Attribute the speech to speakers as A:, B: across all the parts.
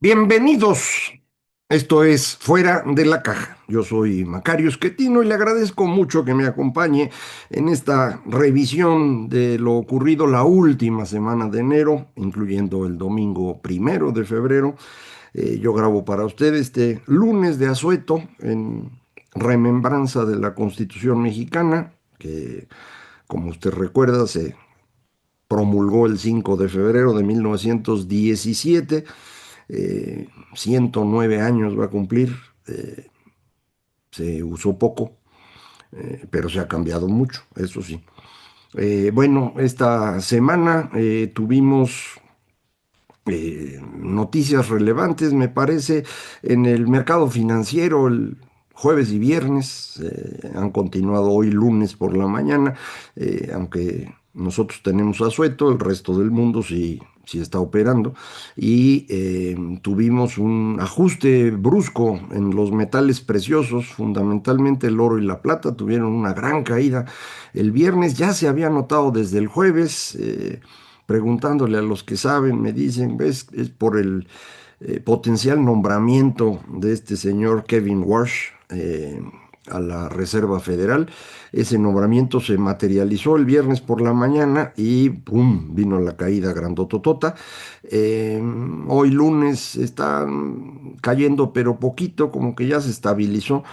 A: Bienvenidos. Esto es Fuera de la Caja. Yo soy Macario Esquetino y le agradezco mucho que me acompañe en esta revisión de lo ocurrido la última semana de enero, incluyendo el domingo 1 de febrero. Yo grabo para usted este lunes de asueto en remembranza de la Constitución mexicana, que, como usted recuerda, se promulgó el 5 de febrero de 1917. 109 años va a cumplir. Se usó poco, pero se ha cambiado mucho, eso sí. Bueno, esta semana tuvimos noticias relevantes, me parece, en el mercado financiero. El jueves y viernes han continuado hoy lunes por la mañana, aunque nosotros tenemos asueto, el resto del mundo sí está operando, y tuvimos un ajuste brusco en los metales preciosos. Fundamentalmente el oro y la plata tuvieron una gran caída el viernes. Ya se había notado desde el jueves. Preguntándole a los que saben, me dicen, ¿ves? Es por el potencial nombramiento de este señor Kevin Warsh a la Reserva Federal. Ese nombramiento se materializó el viernes por la mañana y ¡pum! Vino la caída grandototota. Eh, Hoy lunes está cayendo, pero poquito, como que ya se estabilizó.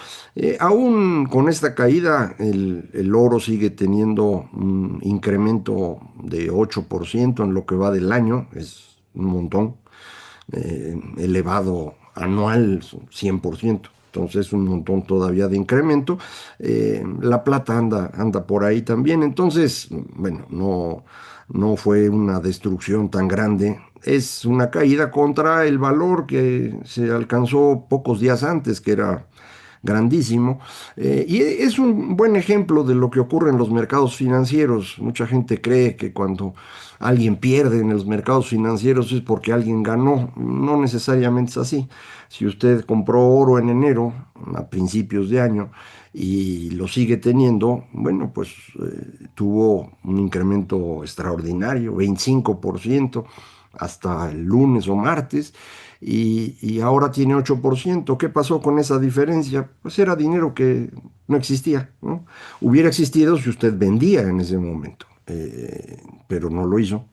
A: Aún con esta caída, el oro sigue teniendo un incremento de 8% en lo que va del año. Es un montón. Elevado anual 100%. Entonces, un montón todavía de incremento. La plata anda por ahí también. Entonces, bueno, no fue una destrucción tan grande. Es una caída contra el valor que se alcanzó pocos días antes, que era grandísimo. Y es un buen ejemplo de lo que ocurre en los mercados financieros. Mucha gente cree que cuando alguien pierde en los mercados financieros es porque alguien ganó. No necesariamente es así. Si usted compró oro en enero, a principios de año, y lo sigue teniendo, bueno, pues tuvo un incremento extraordinario, 25% hasta el lunes o martes, y ahora tiene 8%. ¿Qué pasó con esa diferencia? Pues era dinero que no existía, ¿no? Hubiera existido si usted vendía en ese momento, pero no lo hizo.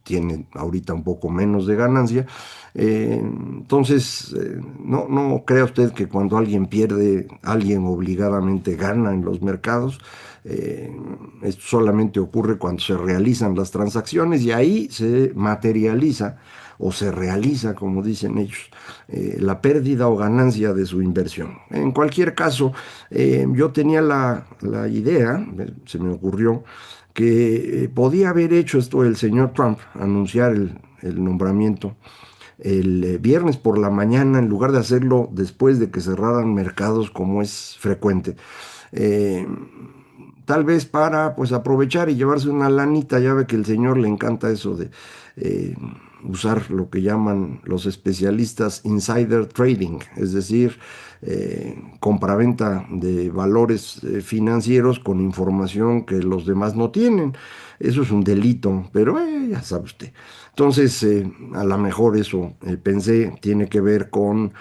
A: Tiene ahorita un poco menos de ganancia. Entonces, no crea usted que cuando alguien pierde, alguien obligadamente gana en los mercados. Eh, Esto solamente ocurre cuando se realizan las transacciones y ahí se materializa o se realiza, como dicen ellos, la pérdida o ganancia de su inversión. En cualquier caso, yo tenía la idea, se me ocurrió, que podía haber hecho esto el señor Trump, anunciar el nombramiento el viernes por la mañana en lugar de hacerlo después de que cerraran mercados como es frecuente. Eh, Tal vez para pues aprovechar y llevarse una lanita. Ya ve que el señor le encanta eso de eh, usar lo que llaman los especialistas insider trading, es decir, compraventa de valores financieros con información que los demás no tienen. Eso es un delito, pero ya sabe usted. Entonces, a lo mejor eso, pensé, tiene que ver con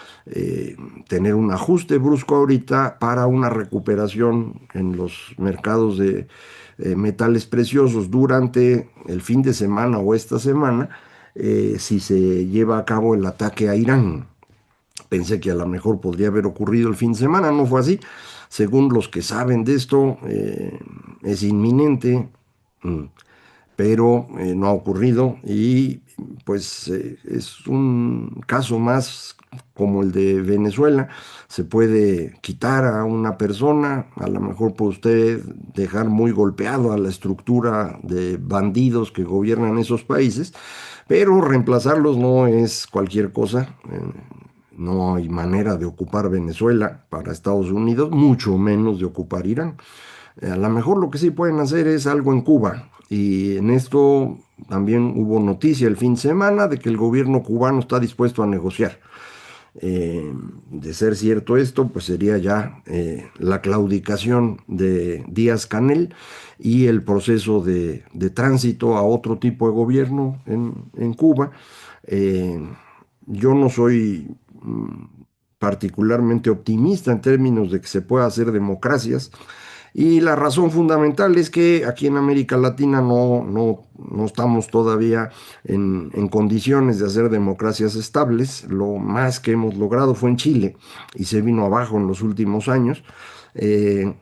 A: tener un ajuste brusco ahorita para una recuperación en los mercados de metales preciosos durante el fin de semana o esta semana, si se lleva a cabo el ataque a Irán. Pensé que a lo mejor podría haber ocurrido el fin de semana, no fue así. Según los que saben de esto, es inminente. mm, pero no ha ocurrido y pues es un caso más como el de Venezuela. Se puede quitar a una persona, a lo mejor puede usted dejar muy golpeado a la estructura de bandidos que gobiernan esos países, pero reemplazarlos no es cualquier cosa. No hay manera de ocupar Venezuela para Estados Unidos, mucho menos de ocupar Irán. A lo mejor lo que sí pueden hacer es algo en Cuba. Y en esto también hubo noticia el fin de semana de que el gobierno cubano está dispuesto a negociar. De ser cierto esto, pues sería ya la claudicación de Díaz-Canel y el proceso de tránsito a otro tipo de gobierno en Cuba. Eh, yo no soy particularmente optimista en términos de que se pueda hacer democracias. Y la razón fundamental es que aquí en América Latina no estamos todavía en condiciones de hacer democracias estables. Lo más que hemos logrado fue en Chile y se vino abajo en los últimos años. Eh,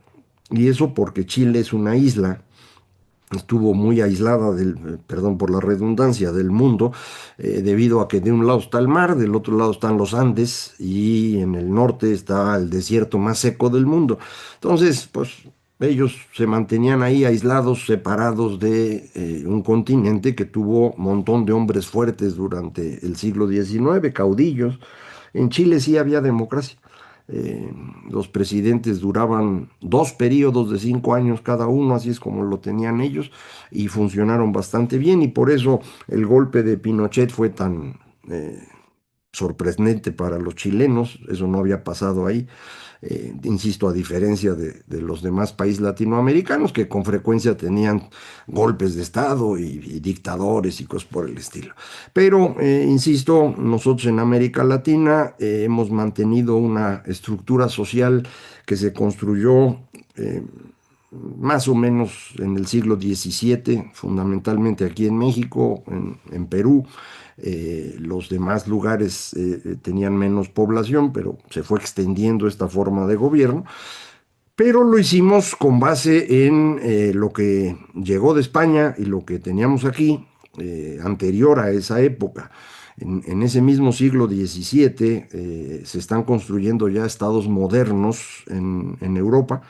A: y eso porque Chile es una isla, estuvo muy aislada perdón por la redundancia, del mundo, debido a que de un lado está el mar, del otro lado están los Andes y en el norte está el desierto más seco del mundo. Entonces, pues ellos se mantenían ahí aislados, separados de un continente que tuvo un montón de hombres fuertes durante el siglo XIX, caudillos. En Chile sí había democracia. Eh, los presidentes duraban 2 periodos de 5 años cada uno, así es como lo tenían ellos, y funcionaron bastante bien, y por eso el golpe de Pinochet fue tan sorprendente para los chilenos. Eso no había pasado ahí. Insisto, a diferencia de los demás países latinoamericanos que con frecuencia tenían golpes de Estado y dictadores y cosas por el estilo. Pero, insisto, nosotros en América Latina hemos mantenido una estructura social que se construyó más o menos en el siglo XVII, fundamentalmente aquí en México, en Perú. Los demás lugares tenían menos población, pero se fue extendiendo esta forma de gobierno. Pero lo hicimos con base en lo que llegó de España y lo que teníamos aquí anterior a esa época. En ese mismo siglo XVII se están construyendo ya estados modernos en Europa,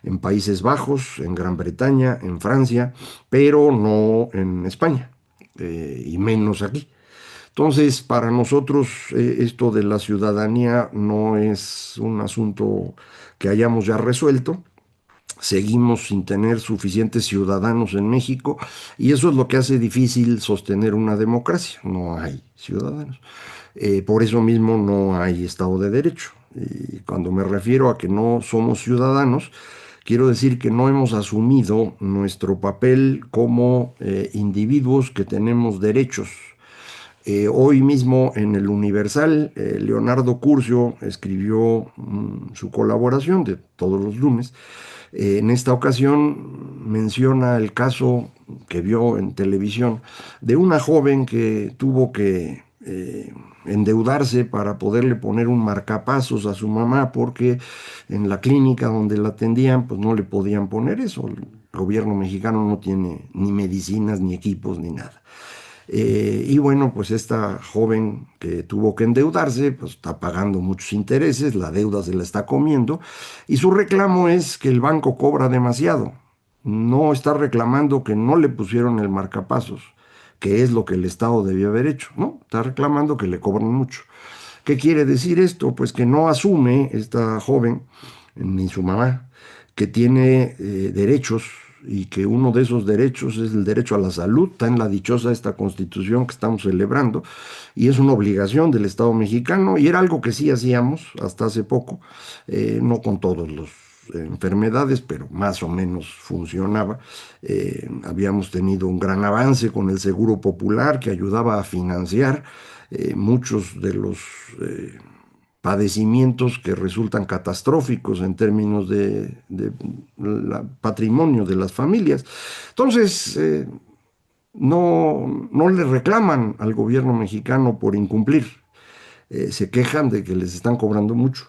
A: en Países Bajos, en Gran Bretaña, en Francia, pero no en España, y menos aquí. Entonces, para nosotros esto de la ciudadanía no es un asunto que hayamos ya resuelto. Seguimos sin tener suficientes ciudadanos en México y eso es lo que hace difícil sostener una democracia. No hay ciudadanos. Por eso mismo no hay Estado de Derecho. Y cuando me refiero a que no somos ciudadanos, quiero decir que no hemos asumido nuestro papel como individuos que tenemos derechos. Hoy mismo en el Universal, Leonardo Curcio escribió su colaboración de todos los lunes. En esta ocasión menciona el caso que vio en televisión de una joven que tuvo que endeudarse para poderle poner un marcapasos a su mamá porque en la clínica donde la atendían pues no le podían poner eso. El gobierno mexicano no tiene ni medicinas, ni equipos, ni nada. Y bueno, pues esta joven que tuvo que endeudarse, pues está pagando muchos intereses, la deuda se la está comiendo, y su reclamo es que el banco cobra demasiado. No está reclamando que no le pusieron el marcapasos, que es lo que el Estado debió haber hecho, ¿no? Está reclamando que le cobran mucho. ¿Qué quiere decir esto? Pues que no asume esta joven, ni su mamá, que tiene derechos y que uno de esos derechos es el derecho a la salud, está en la dichosa esta constitución que estamos celebrando, y es una obligación del Estado mexicano, y era algo que sí hacíamos hasta hace poco, no con todos los enfermedades, pero más o menos funcionaba. Habíamos tenido un gran avance con el Seguro Popular que ayudaba a financiar muchos de los padecimientos que resultan catastróficos en términos de patrimonio de las familias. Entonces, no le reclaman al gobierno mexicano por incumplir. Se quejan de que les están cobrando mucho,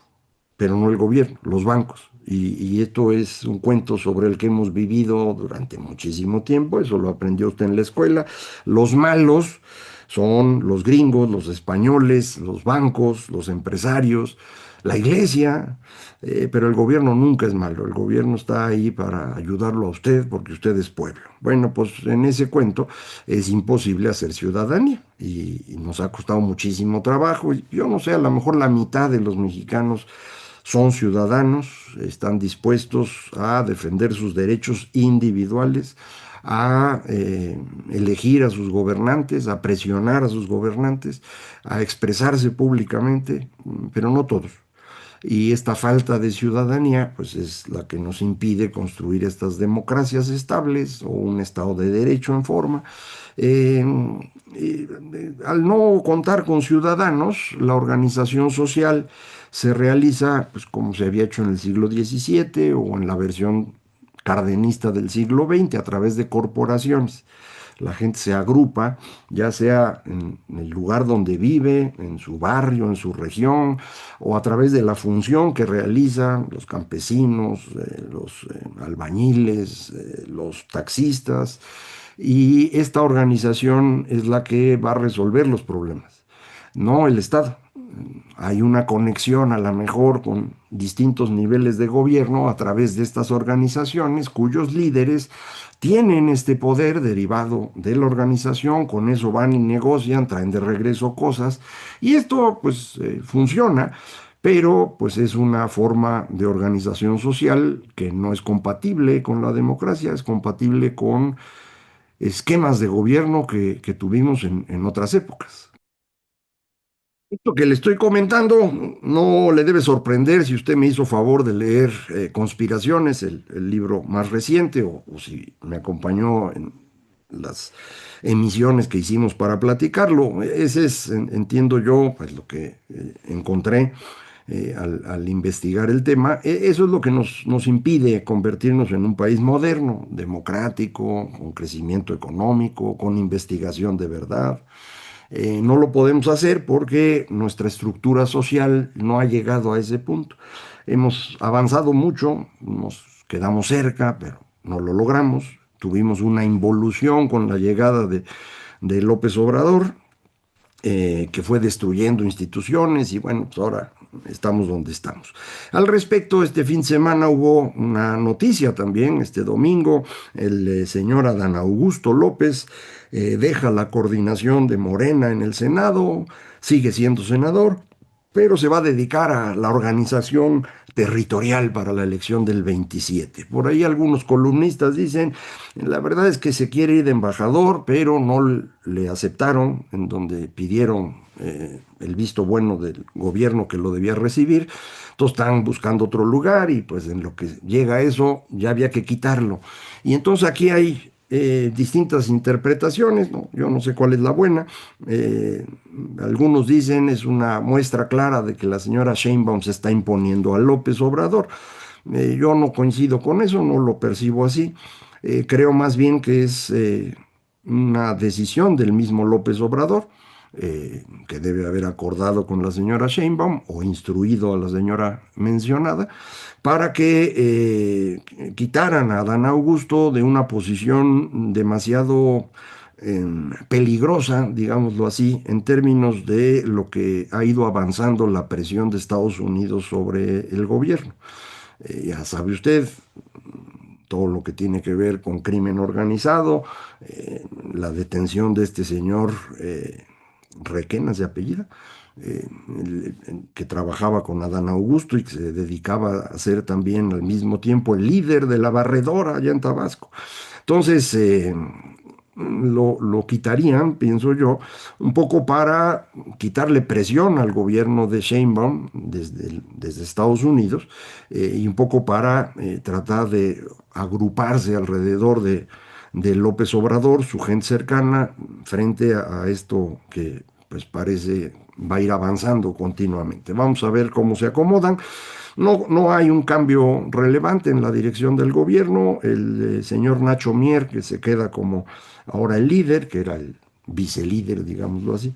A: pero no el gobierno, los bancos. Y esto es un cuento sobre el que hemos vivido durante muchísimo tiempo, eso lo aprendió usted en la escuela. Los malos son los gringos, los españoles, los bancos, los empresarios, la iglesia, pero el gobierno nunca es malo, el gobierno está ahí para ayudarlo a usted porque usted es pueblo. Bueno, pues en ese cuento es imposible hacer ciudadanía y nos ha costado muchísimo trabajo. Yo no sé, a lo mejor la mitad de los mexicanos son ciudadanos, están dispuestos a defender sus derechos individuales, a elegir a sus gobernantes, a presionar a sus gobernantes, a expresarse públicamente, pero no todos. y esta falta de ciudadanía pues es la que nos impide construir estas democracias estables o un Estado de Derecho en forma. Eh, Al no contar con ciudadanos, la organización social se realiza pues como se había hecho en el siglo XVII o en la versión cardenista del siglo XX a través de corporaciones. La gente se agrupa, ya sea en el lugar donde vive, en su barrio, en su región, o a través de la función que realizan los campesinos, los albañiles, los taxistas, y esta organización es la que va a resolver los problemas, no el Estado. Hay una conexión a la mejor con distintos niveles de gobierno a través de estas organizaciones cuyos líderes tienen este poder derivado de la organización, con eso van y negocian, traen de regreso cosas y esto pues funciona, pero pues es una forma de organización social que no es compatible con la democracia, es compatible con esquemas de gobierno que tuvimos en otras épocas. Esto que le estoy comentando no le debe sorprender si usted me hizo favor de leer Conspiraciones, el libro más reciente, o si me acompañó en las emisiones que hicimos para platicarlo. Ese es, entiendo yo, pues lo que encontré al investigar el tema. Eso es lo que nos impide convertirnos en un país moderno, democrático, con crecimiento económico, con investigación de verdad. No lo podemos hacer porque nuestra estructura social no ha llegado a ese punto. Hemos avanzado mucho, nos quedamos cerca, pero no lo logramos. Tuvimos una involución con la llegada de López Obrador, que fue destruyendo instituciones y bueno, pues ahora estamos donde estamos. Al respecto, este fin de semana hubo una noticia también, este domingo, el señor Adán Augusto López deja la coordinación de Morena en el Senado, sigue siendo senador, pero se va a dedicar a la organización territorial para la elección del 27. Por ahí algunos columnistas dicen, la verdad es que se quiere ir de embajador, pero no le aceptaron, en donde pidieron el visto bueno del gobierno que lo debía recibir. Entonces están buscando otro lugar y pues en lo que llega a eso ya había que quitarlo. Y entonces aquí hay distintas interpretaciones, ¿no? Yo no sé cuál es la buena. Eh, Algunos dicen es una muestra clara de que la señora Sheinbaum se está imponiendo a López Obrador. Yo no coincido con eso, no lo percibo así. Creo más bien que es una decisión del mismo López Obrador, que debe haber acordado con la señora Sheinbaum o instruido a la señora mencionada, para que quitaran a Adán Augusto de una posición demasiado peligrosa, digámoslo así, en términos de lo que ha ido avanzando la presión de Estados Unidos sobre el gobierno. Ya sabe usted, todo lo que tiene que ver con crimen organizado, la detención de este señor Requena, de apellida, que trabajaba con Adán Augusto y que se dedicaba a ser también al mismo tiempo el líder de la barredora allá en Tabasco. Entonces, lo quitarían, pienso yo, un poco para quitarle presión al gobierno de Sheinbaum desde Estados Unidos y un poco para tratar de agruparse alrededor de López Obrador, su gente cercana, frente a esto que pues parece va a ir avanzando continuamente. Vamos a ver cómo se acomodan. No, no hay un cambio relevante en la dirección del gobierno. El señor Nacho Mier, que se queda como ahora el líder, que era el vicelíder, digámoslo así,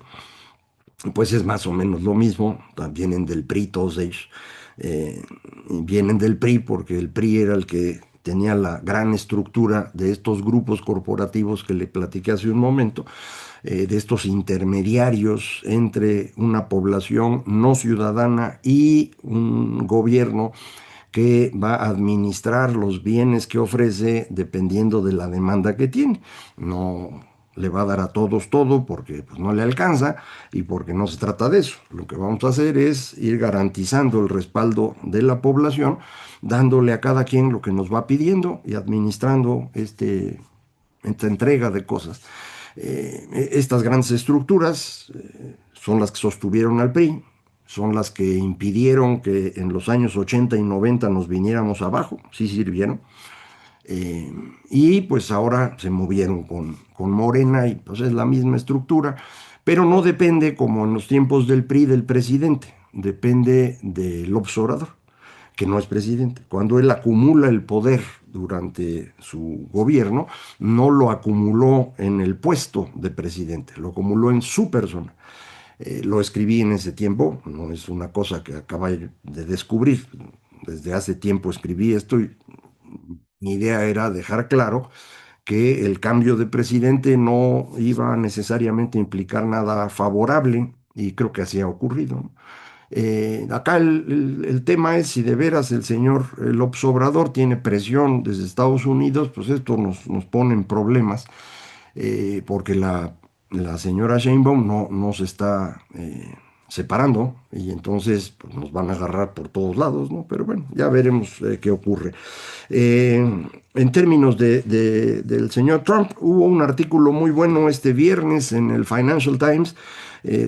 A: pues es más o menos lo mismo. Vienen del PRI todos ellos. Eh, Vienen del PRI porque el PRI era el que tenía la gran estructura de estos grupos corporativos que le platiqué hace un momento, de estos intermediarios entre una población no ciudadana y un gobierno que va a administrar los bienes que ofrece dependiendo de la demanda que tiene. No le va a dar a todos todo porque pues, no le alcanza y porque no se trata de eso. Lo que vamos a hacer es ir garantizando el respaldo de la población, dándole a cada quien lo que nos va pidiendo y administrando esta entrega de cosas. Estas grandes estructuras son las que sostuvieron al PRI, son las que impidieron que en los años 80 y 90 nos viniéramos abajo, sí sirvieron. Eh, y pues ahora se movieron con Morena y pues es la misma estructura, pero no depende como en los tiempos del PRI del presidente, depende del observador, que no es presidente. Cuando él acumula el poder durante su gobierno, no lo acumuló en el puesto de presidente, lo acumuló en su persona. Lo escribí en ese tiempo, no es una cosa que acabé de descubrir, desde hace tiempo escribí esto y mi idea era dejar claro que el cambio de presidente no iba necesariamente a implicar nada favorable y creo que así ha ocurrido, ¿no? Acá el tema es si de veras el señor López Obrador tiene presión desde Estados Unidos, pues esto nos pone en problemas, porque la señora Sheinbaum no se está separando y entonces pues, nos van a agarrar por todos lados, ¿no? Pero bueno, ya veremos qué ocurre. En términos del señor Trump, hubo un artículo muy bueno este viernes en el Financial Times.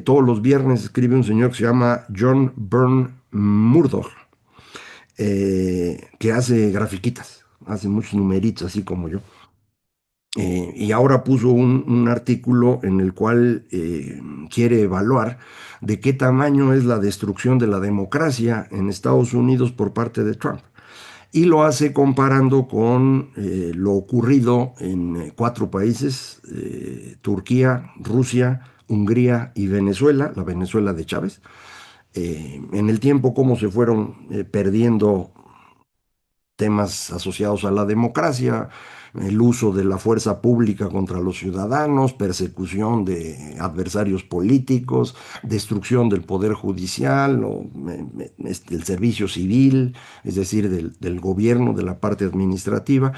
A: Todos los viernes escribe un señor que se llama John Byrne Murdoch, que hace grafiquitas, hace muchos numeritos, así como yo. Y ahora puso un artículo en el cual quiere evaluar de qué tamaño es la destrucción de la democracia en Estados Unidos por parte de Trump y lo hace comparando con lo ocurrido en cuatro países, Turquía, Rusia, Hungría y Venezuela, la Venezuela de Chávez. En el tiempo, cómo se fueron perdiendo temas asociados a la democracia, el uso de la fuerza pública contra los ciudadanos, persecución de adversarios políticos, destrucción del poder judicial, el servicio civil, es decir, del gobierno, de la parte administrativa.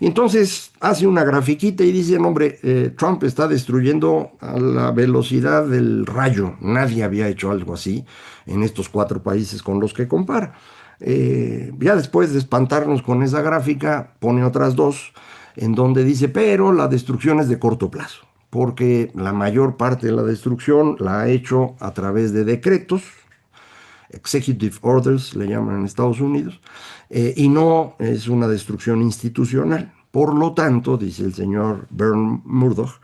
A: Entonces hace una grafiquita y dice, "No, hombre, Trump está destruyendo a la velocidad del rayo. Nadie había hecho algo así en estos cuatro países con los que compara. Ya después de espantarnos con esa gráfica, pone otras dos en donde dice, pero la destrucción es de corto plazo, porque la mayor parte de la destrucción la ha hecho a través de decretos, executive orders le llaman en Estados Unidos, y no es una destrucción institucional. Por lo tanto, dice el señor Byrne Murdoch,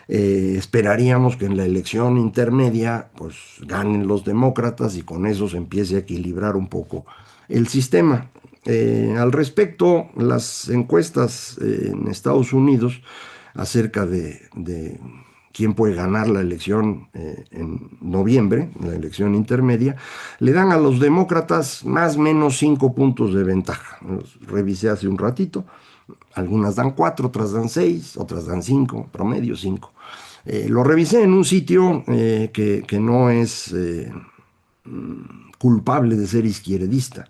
A: esperaríamos que en la elección intermedia pues ganen los demócratas y con eso se empiece a equilibrar un poco el sistema. Al respecto, las encuestas en Estados Unidos acerca de quién puede ganar la elección en noviembre, la elección intermedia, le dan a los demócratas más o menos 5 puntos de ventaja. Los revisé hace un ratito. Algunas dan 4, otras dan 6, otras dan 5, promedio 5. Lo revisé en un sitio que no es culpable de ser izquierdista.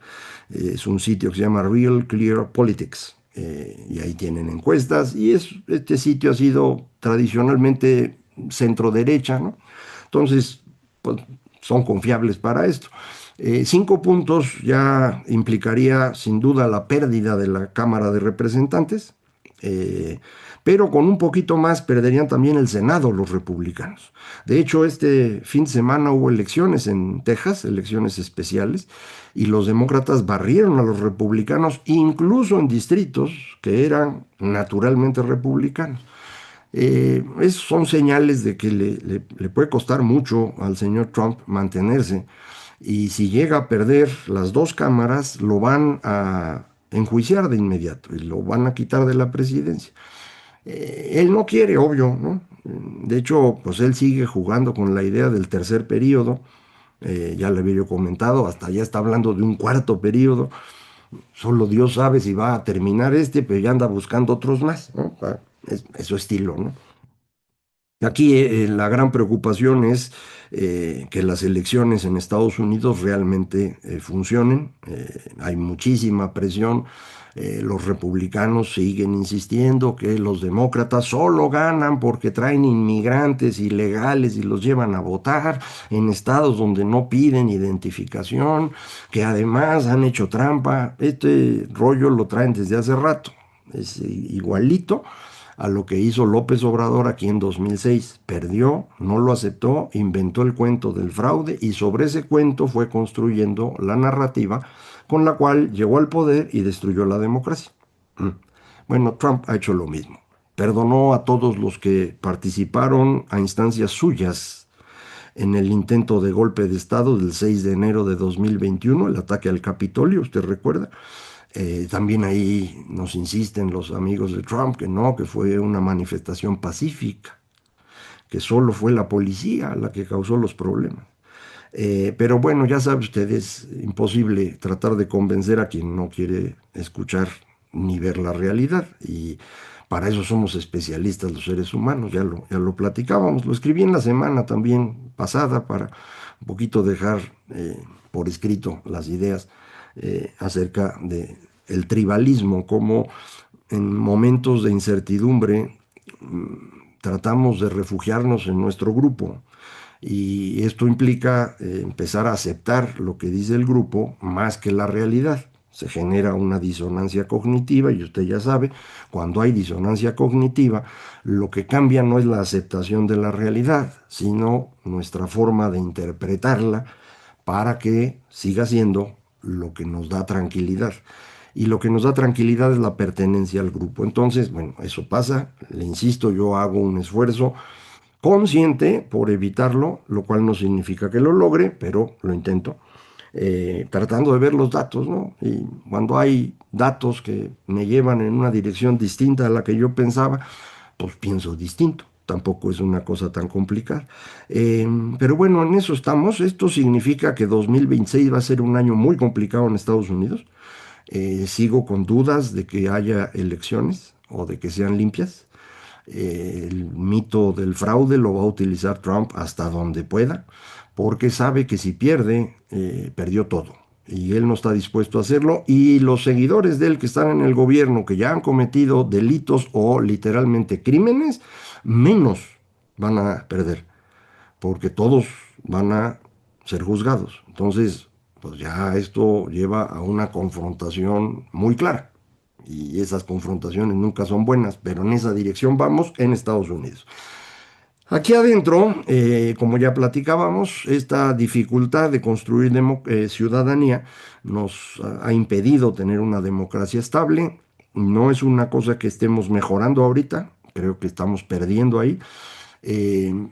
A: Es un sitio que se llama Real Clear Politics. Y ahí tienen encuestas. Y este sitio ha sido tradicionalmente centro derecha, ¿no? Entonces, pues, son confiables para esto. 5 puntos ya implicaría sin duda la pérdida de la Cámara de Representantes, eh, pero con un poquito más perderían también el Senado los republicanos. De hecho, este fin de semana hubo elecciones en Texas, elecciones especiales, y los demócratas barrieron a los republicanos, incluso en distritos que eran naturalmente republicanos. Son señales de que le puede costar mucho al señor Trump mantenerse y si llega a perder las dos cámaras lo van a enjuiciar de inmediato y lo van a quitar de la presidencia. Él no quiere, obvio, ¿no? De hecho, pues él sigue jugando con la idea del tercer periodo. Ya le había yo comentado, hasta ya está hablando de un cuarto periodo. Solo Dios sabe si va a terminar este, pero ya anda buscando otros más, ¿no? Es su estilo, ¿no? Aquí la gran preocupación es que las elecciones en Estados Unidos realmente funcionen. Hay muchísima presión. Los republicanos siguen insistiendo que los demócratas solo ganan porque traen inmigrantes ilegales y los llevan a votar en estados donde no piden identificación, que además han hecho trampa. Este rollo lo traen desde hace rato. Es igualito a lo que hizo López Obrador aquí en 2006. Perdió, no lo aceptó, inventó el cuento del fraude y sobre ese cuento fue construyendo la narrativa con la cual llegó al poder y destruyó la democracia. Mm. Bueno, Trump ha hecho lo mismo. Perdonó a todos los que participaron a instancias suyas en el intento de golpe de Estado del 6 de enero de 2021, el ataque al Capitolio, usted recuerda. También ahí nos insisten los amigos de Trump que no, que fue una manifestación pacífica, que solo fue la policía la que causó los problemas. Pero bueno, ya sabe usted, es imposible tratar de convencer a quien no quiere escuchar ni ver la realidad. Y para eso somos especialistas los seres humanos, ya lo platicábamos. Lo escribí en la semana también pasada para un poquito dejar por escrito las ideas acerca de el tribalismo, como en momentos de incertidumbre tratamos de refugiarnos en nuestro grupo. Y esto implica empezar a aceptar lo que dice el grupo más que la realidad. Se genera una disonancia cognitiva y usted ya sabe, cuando hay disonancia cognitiva, lo que cambia no es la aceptación de la realidad, sino nuestra forma de interpretarla para que siga siendo lo que nos da tranquilidad. Y lo que nos da tranquilidad es la pertenencia al grupo. Entonces, bueno, eso pasa. Le insisto, yo hago un esfuerzo consciente por evitarlo, lo cual no significa que lo logre, pero lo intento, tratando de ver los datos, ¿no? Y cuando hay datos que me llevan en una dirección distinta a la que yo pensaba, pues pienso distinto. Tampoco es una cosa tan complicada. Pero bueno, en eso estamos. Esto significa que 2026 va a ser un año muy complicado en Estados Unidos. Sigo con dudas de que haya elecciones o de que sean limpias. El mito del fraude lo va a utilizar Trump hasta donde pueda, porque sabe que si pierde, perdió todo. Y él no está dispuesto a hacerlo. Y los seguidores de él que están en el gobierno, que ya han cometido delitos o literalmente crímenes, menos van a perder, porque todos van a ser juzgados. Entonces, pues ya esto lleva a una confrontación muy clara. Y esas confrontaciones nunca son buenas, pero en esa dirección vamos en Estados Unidos. Aquí adentro, como ya platicábamos, esta dificultad de construir ciudadanía nos ha impedido tener una democracia estable. No es una cosa que estemos mejorando ahorita, creo que estamos perdiendo ahí.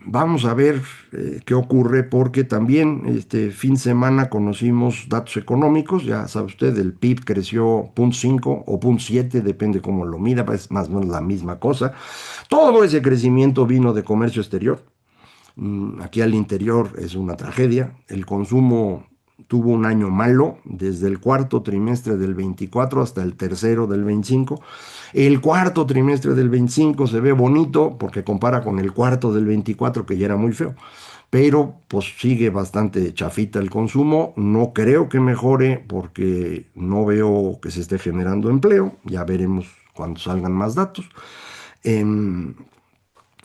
A: Vamos a ver qué ocurre porque también este fin de semana conocimos datos económicos, ya sabe usted, el PIB creció 0,5 o 0,7, depende cómo lo mida, es más o menos la misma cosa. Todo ese crecimiento vino de comercio exterior. Aquí al interior es una tragedia. El consumo tuvo un año malo, desde el cuarto trimestre del 24 hasta el tercero del 25. El cuarto trimestre del 25 se ve bonito porque compara con el cuarto del 24 que ya era muy feo. Pero pues sigue bastante chafita el consumo. No creo que mejore porque no veo que se esté generando empleo. Ya veremos cuando salgan más datos. Em,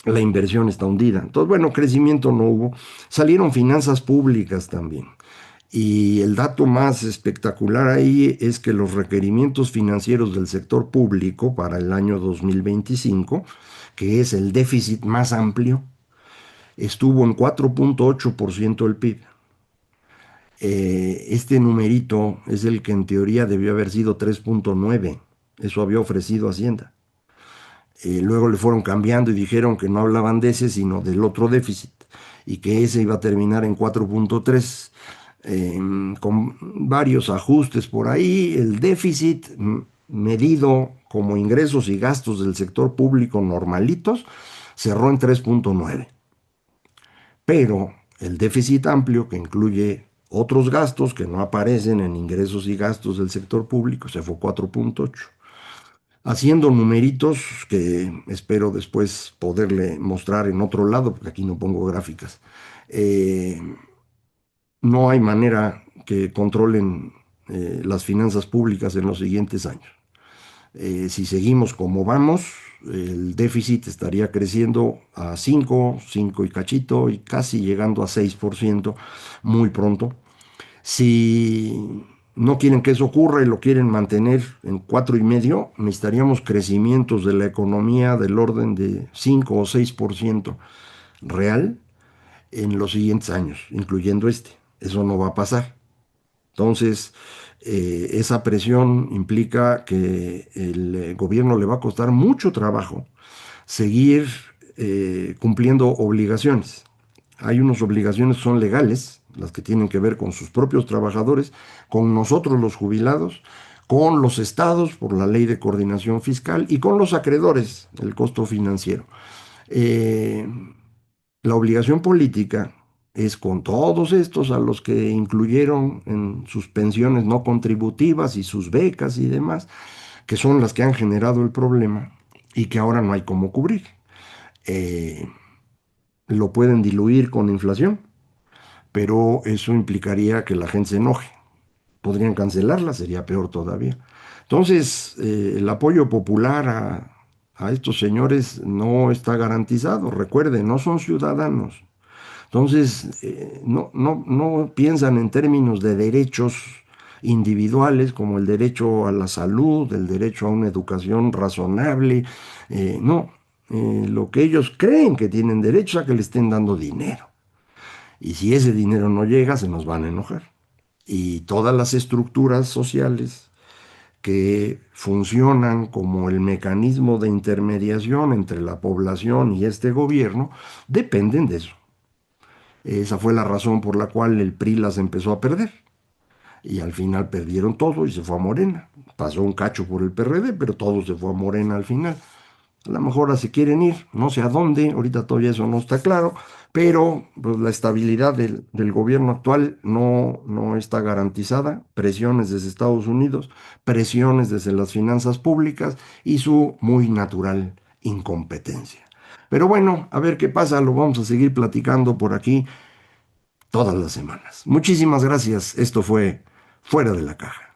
A: la inversión está hundida. Entonces, bueno, crecimiento no hubo. Salieron finanzas públicas también. Y el dato más espectacular ahí es que los requerimientos financieros del sector público para el año 2025, que es el déficit más amplio, estuvo en 4,8% del PIB. Este numerito es el que en teoría debió haber sido 3,9. Eso había ofrecido Hacienda. Luego le fueron cambiando y dijeron que no hablaban de ese, sino del otro déficit, y que ese iba a terminar en 4,3, con varios ajustes por ahí. El déficit medido como ingresos y gastos del sector público normalitos cerró en 3,9. Pero el déficit amplio, que incluye otros gastos que no aparecen en ingresos y gastos del sector público, se fue 4,8. Haciendo numeritos que espero después poderle mostrar en otro lado, porque aquí no pongo gráficas. Eh, no hay manera que controlen las finanzas públicas en los siguientes años. Si seguimos como vamos, el déficit estaría creciendo a 5, 5 y cachito, y casi llegando a 6% muy pronto. Si no quieren que eso ocurra y lo quieren mantener en 4,5, necesitaríamos crecimientos de la economía del orden de 5 o 6% real en los siguientes años, incluyendo este. Eso no va a pasar. Entonces, esa presión implica que el gobierno le va a costar mucho trabajo seguir cumpliendo obligaciones. Hay unas obligaciones que son legales, las que tienen que ver con sus propios trabajadores, con nosotros los jubilados, con los estados por la ley de coordinación fiscal y con los acreedores, el costo financiero. Eh, la obligación política es con todos estos a los que incluyeron en sus pensiones no contributivas y sus becas y demás, que son las que han generado el problema y que ahora no hay cómo cubrir. Eh, lo pueden diluir con inflación, pero eso implicaría que la gente se enoje. Podrían cancelarla, sería peor todavía. Entonces, el apoyo popular a estos señores no está garantizado. Recuerden, no son ciudadanos. Entonces, no piensan en términos de derechos individuales como el derecho a la salud, el derecho a una educación razonable. No, lo que ellos creen que tienen derecho es a que le estén dando dinero. Y si ese dinero no llega, se nos van a enojar. Y todas las estructuras sociales que funcionan como el mecanismo de intermediación entre la población y este gobierno dependen de eso. Esa fue la razón por la cual el PRI las empezó a perder. Y al final perdieron todo y se fue a Morena. Pasó un cacho por el PRD, pero todo se fue a Morena al final. A lo mejor ahora se quieren ir, no sé a dónde, ahorita todavía eso no está claro, pero pues, la estabilidad del gobierno actual no está garantizada. Presiones desde Estados Unidos, presiones desde las finanzas públicas y su muy natural incompetencia. Pero bueno, a ver qué pasa, lo vamos a seguir platicando por aquí todas las semanas. Muchísimas gracias. Esto fue Fuera de la Caja.